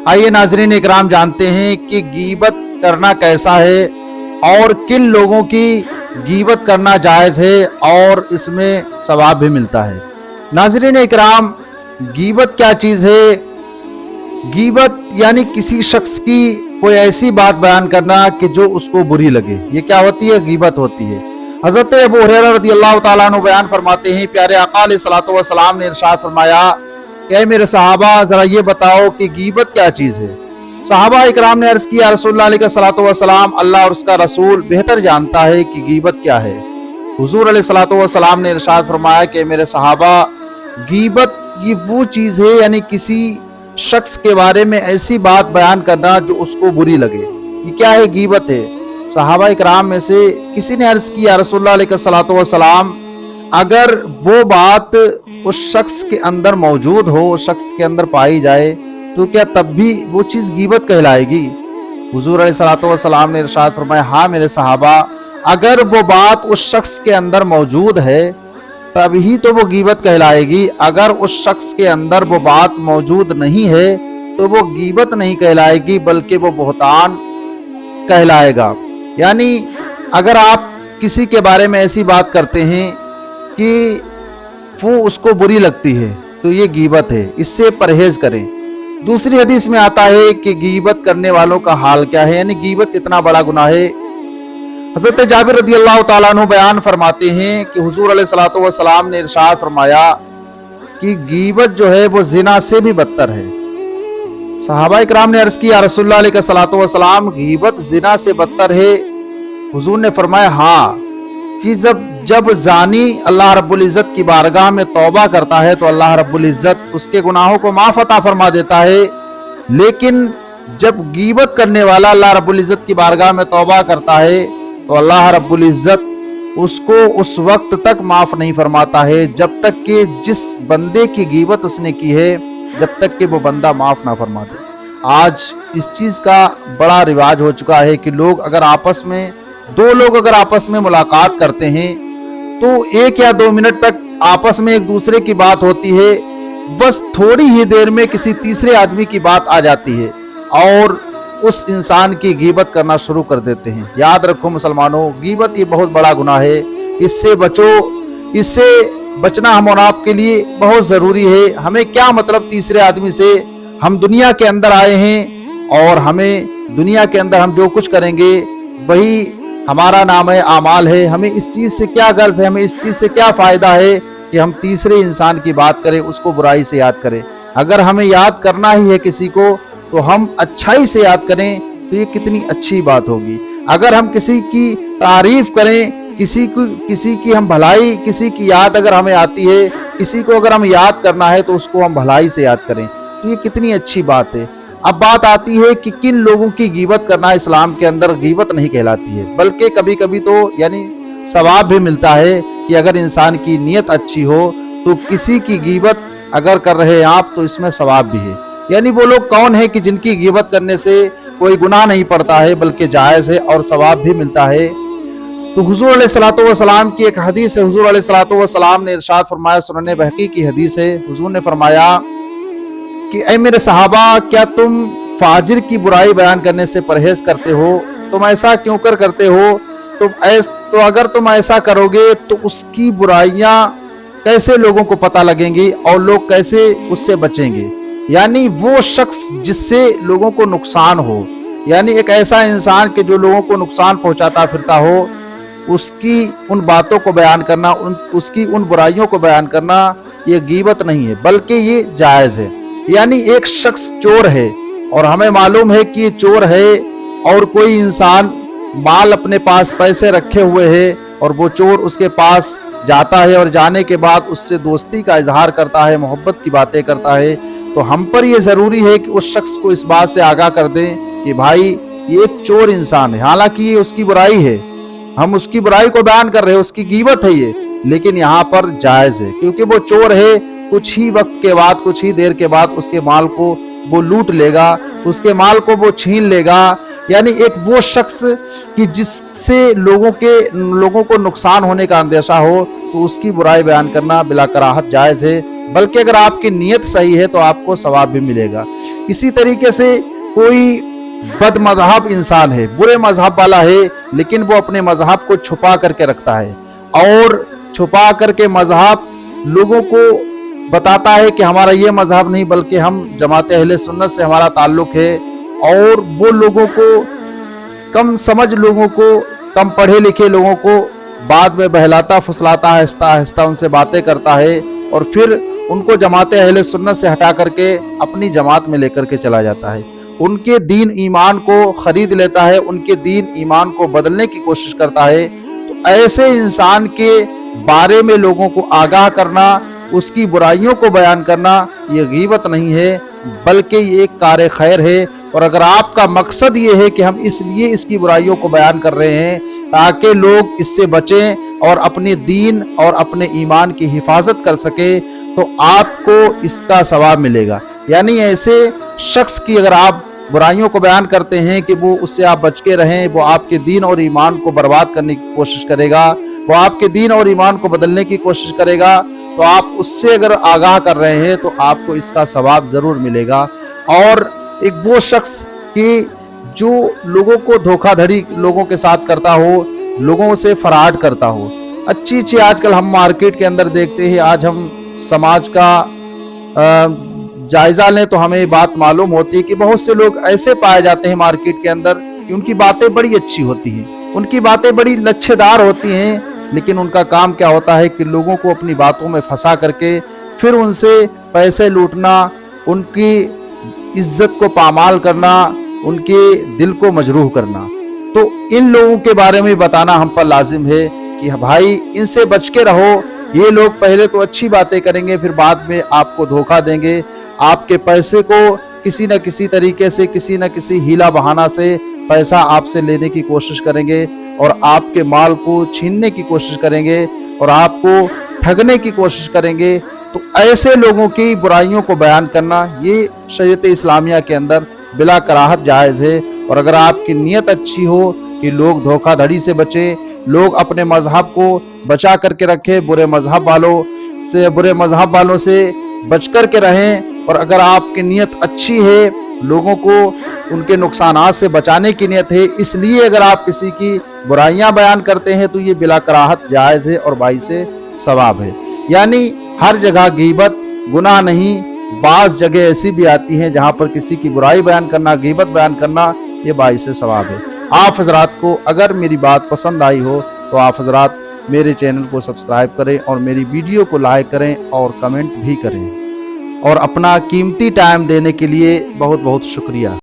आइए नाज़रीन इकराम जानते हैं कि गीबत करना कैसा है और किन लोगों की गीबत करना जायज़ है और इसमें सवाब भी मिलता है। नाज़रीन इकराम, गीबत क्या चीज़ है? गीबत यानी किसी शख्स की कोई ऐसी बात बयान करना कि जो उसको बुरी लगे, ये क्या होती है? गीबत होती है। हज़रत अबू हुरैरा रज़ियल्लाहु ताला अन्हु बयान फरमाते हैं, प्यारे आका अलैहिस्सलातु वस्सलाम ने इरशाद फरमाया कि ऐ मेरे सहाबा जरा ये बताओ कि गीबत क्या चीज़ है। सहाबा इकराम ने अर्ज़ किया, रसूलुल्लाह अलैहिस्सलातु वस्सलाम, अल्लाह और उसका रसूल बेहतर जानता है कि गीबत क्या है। हुज़ूर अलैहिस्सलातु वस्सलाम ने इरशाद फरमाया कि मेरे सहाबा, गीबत ये वो चीज़ है यानी किसी शख्स के बारे में ऐसी बात बयान करना जो उसको बुरी लगे। ये क्या है? गीबत है। सहाबा इकराम में से किसी ने अर्ज़ किया, रसूलुल्लाह अलैहिस्सलातु वस्सलाम, अगर वो बात उस शख्स के अंदर मौजूद हो, उस शख्स के अंदर पाई जाए, तो क्या तब भी वो चीज़ गीबत कहलाएगी? हुज़ूर अलैहिस्सलातु वस्सलाम ने इरशाद फरमाया, हाँ मेरे सहाबा, अगर वो बात उस शख्स के अंदर मौजूद है तभी तो वो गीबत कहलाएगी। अगर उस शख्स के अंदर वो बात मौजूद नहीं है तो वो गीबत नहीं कहलाएगी बल्कि वो बहतान कहलाएगा। यानी अगर आप किसी के बारे में ऐसी बात करते हैं कि वो उसको बुरी लगती है तो ये गीबत है, इससे परहेज करें। दूसरी हदीस में आता है कि गीबत करने वालों का हाल क्या है, यानी गीबत कितना बड़ा गुनाह है। हज़रत जाबिर रज़ियल्लाहु ताला अन्हु बयान फरमाते हैं कि हुज़ूर अलैहिस्सलातु वस्सलाम ने इरशाद फरमाया कि गीबत जो है वो जिना से भी बदतर है। सहाबा इकराम ने अर्ज़ किया, रसूलुल्लाह अलैहिस्सलातु वस्सलाम, गीबत जिना से बदतर है? हुज़ूर ने फरमाया हाँ, कि जब जानी अल्लाह रब्बुल इज़्ज़त की बारगाह में तौबा करता है तो अल्लाह रब्बुल इज़्ज़त उसके गुनाहों को माफ़ अता फरमा देता है, लेकिन जब गीबत करने वाला अल्लाह रब्बुल इज़्ज़त की बारगाह में तौबा करता है तो अल्लाह रब्बुल इज़्ज़त उसको उस वक्त तक माफ़ नहीं फरमाता है जब तक कि जिस बंदे की गीबत उसने की है, जब तक कि वो बंदा माफ़ ना फरमा दे। आज इस चीज़ का बड़ा रिवाज हो चुका है कि लोग अगर आपस में, दो लोग अगर आपस में मुलाकात करते हैं तो 1 या 2 मिनट तक आपस में एक दूसरे की बात होती है, बस थोड़ी ही देर में किसी तीसरे आदमी की बात आ जाती है और उस इंसान की गीबत करना शुरू कर देते हैं। याद रखो मुसलमानों, गीबत ये बहुत बड़ा गुनाह है, इससे बचो। इससे बचना हम और आपके लिए बहुत ज़रूरी है। हमें क्या मतलब तीसरे आदमी से? हम दुनिया के अंदर आए हैं और हमें दुनिया के अंदर हम जो कुछ करेंगे वही हमारा नाम है, आमाल है। हमें इस चीज़ से क्या गर्ज है, हमें इस चीज़ से क्या फ़ायदा है कि हम तीसरे इंसान की बात करें, उसको बुराई से याद करें। अगर हमें याद करना ही है किसी को तो हम अच्छाई से याद करें तो ये कितनी अच्छी बात होगी। अगर हम किसी की तारीफ करें, किसी की हम भलाई, किसी की याद अगर हमें आती है, किसी को अगर हम याद करना है तो उसको हम भलाई से याद करें, तो ये कितनी अच्छी बात है। अब बात आती है कि किन लोगों की गीबत करना इस्लाम के अंदर गीबत नहीं कहलाती है, बल्कि कभी कभी तो यानी सवाब भी मिलता है कि अगर इंसान की नीयत अच्छी हो तो किसी की गीबत अगर कर रहे हैं आप तो इसमें सवाब भी है। यानी वो लोग कौन है कि जिनकी गीबत करने से कोई गुनाह नहीं पड़ता है बल्कि जायज़ है और सवाब भी मिलता है। तो हुज़ूर अलैहिस्सलातु वस्सलाम की एक हदीस है, हुज़ूर अलैहिस्सलातु वस्सलाम ने इरशाद फरमाया, सुनन बहकी की हदीस है, हुज़ूर ने फरमाया कि ऐ मेरे सहाबा, क्या तुम फाजिर की बुराई बयान करने से परहेज करते हो? तुम ऐसा क्यों करते हो? तो अगर तुम ऐसा करोगे तो उसकी बुराइयां कैसे लोगों को पता लगेंगी और लोग कैसे उससे बचेंगे? यानी वो शख्स जिससे लोगों को नुकसान हो, यानी एक ऐसा इंसान के जो लोगों को नुकसान पहुंचाता फिरता हो, उसकी उन बातों को बयान करना, उसकी उन बुराइयों को बयान करना, ये गीबत नहीं है बल्कि ये जायज़ है। यानी एक शख्स चोर है और हमें मालूम है कि ये चोर है और कोई इंसान माल अपने पास पैसे रखे हुए है और वो चोर उसके पास जाता है और जाने के बाद उससे दोस्ती का इजहार करता है, मोहब्बत की बातें करता है, तो हम पर यह ज़रूरी है कि उस शख्स को इस बात से आगाह कर दें कि भाई ये एक चोर इंसान है। हालांकि ये उसकी बुराई है, हम उसकी बुराई को बयान कर रहे हैं, उसकी गीबत है ये, लेकिन यहाँ पर जायज़ है क्योंकि वो चोर है। कुछ ही वक्त के बाद, कुछ ही देर के बाद उसके माल को वो लूट लेगा, उसके माल को वो छीन लेगा। यानी एक वो शख्स कि जिससे लोगों को नुकसान होने का अंदेशा हो तो उसकी बुराई बयान करना बिला कराहत जायज़ है, बल्कि अगर आपकी नीयत सही है तो आपको सवाब भी मिलेगा। इसी तरीके से कोई बद मजहब इंसान है, बुरे मजहब वाला है, लेकिन वो अपने मजहब को छुपा करके रखता है और छुपा करके मजहब लोगों को बताता है कि हमारा ये मजहब नहीं बल्कि हम जमात अहले सुन्नत से हमारा ताल्लुक है, और वो लोगों को, कम समझ लोगों को, कम पढ़े लिखे लोगों को बाद में बहलाता फुसलाता आहिस्ता आहिस्ता उनसे बातें करता है और फिर उनको जमात अहले सुन्नत से हटा करके अपनी जमात में लेकर के चला जाता है। उनके दीन ईमान को खरीद लेता है, उनके दीन ईमान को बदलने की कोशिश करता है। तो ऐसे इंसान के बारे में लोगों को आगाह करना, उसकी बुराइयों को बयान करना, ये गीबत नहीं है बल्कि ये एक कार खैर है। और अगर आपका मकसद ये है कि हम इसलिए इसकी बुराइयों को बयान कर रहे हैं ताकि लोग इससे बचें और अपने दीन और अपने ईमान की हिफाजत कर सके, तो आपको इसका सवाब मिलेगा। यानी ऐसे शख्स की अगर आप बुराइयों को बयान करते हैं कि वो उससे आप बच के रहें, वो आपके दीन और ईमान को बर्बाद करने की कोशिश करेगा, वो आपके दीन और ईमान को बदलने की कोशिश करेगा, तो आप उससे अगर आगाह कर रहे हैं तो आपको इसका सवाब ज़रूर मिलेगा। और एक वो शख्स कि जो लोगों को धोखाधड़ी लोगों के साथ करता हो, लोगों से फराड करता हो। अच्छी आजकल हम मार्केट के अंदर देखते हैं, आज हम समाज का जायजा लें तो हमें बात मालूम होती है कि बहुत से लोग ऐसे पाए जाते हैं मार्केट के अंदर कि उनकी बातें बड़ी अच्छी होती हैं, उनकी बातें बड़ी लच्छेदार होती हैं, लेकिन उनका काम क्या होता है कि लोगों को अपनी बातों में फंसा करके फिर उनसे पैसे लूटना, उनकी इज्जत को पामाल करना, उनके दिल को मजरूह करना। तो इन लोगों के बारे में बताना हम पर लाजिम है कि भाई इनसे बच के रहो। ये लोग पहले तो अच्छी बातें करेंगे, फिर बाद में आपको धोखा देंगे, आपके पैसे को किसी न किसी तरीके से, किसी न किसी हीला बहाना से पैसा आपसे लेने की कोशिश करेंगे और आपके माल को छीनने की कोशिश करेंगे और आपको ठगने की कोशिश करेंगे। तो ऐसे लोगों की बुराइयों को बयान करना ये शरीयत इस्लामिया के अंदर बिला कराहत जायज़ है। और अगर आपकी नीयत अच्छी हो कि लोग धोखाधड़ी से बचें, लोग अपने मजहब को बचा करके रखें, बुरे मजहब वालों से बच कर के रहें, और अगर आपकी नीयत अच्छी है, लोगों को उनके नुकसानात से बचाने की नीयत है, इसलिए अगर आप किसी की बुराइयां बयान करते हैं तो ये बिला कराहत जायज़ है और बाइस सवाब है। यानी हर जगह गीबत गुनाह नहीं, बाज़ जगह ऐसी भी आती हैं जहां पर किसी की बुराई बयान करना, गीबत बयान करना ये बाइस सवाब है। आप हजरात को अगर मेरी बात पसंद आई हो तो आप हजरात मेरे चैनल को सब्सक्राइब करें और मेरी वीडियो को लाइक करें और कमेंट भी करें, और अपना कीमती टाइम देने के लिए बहुत बहुत शुक्रिया।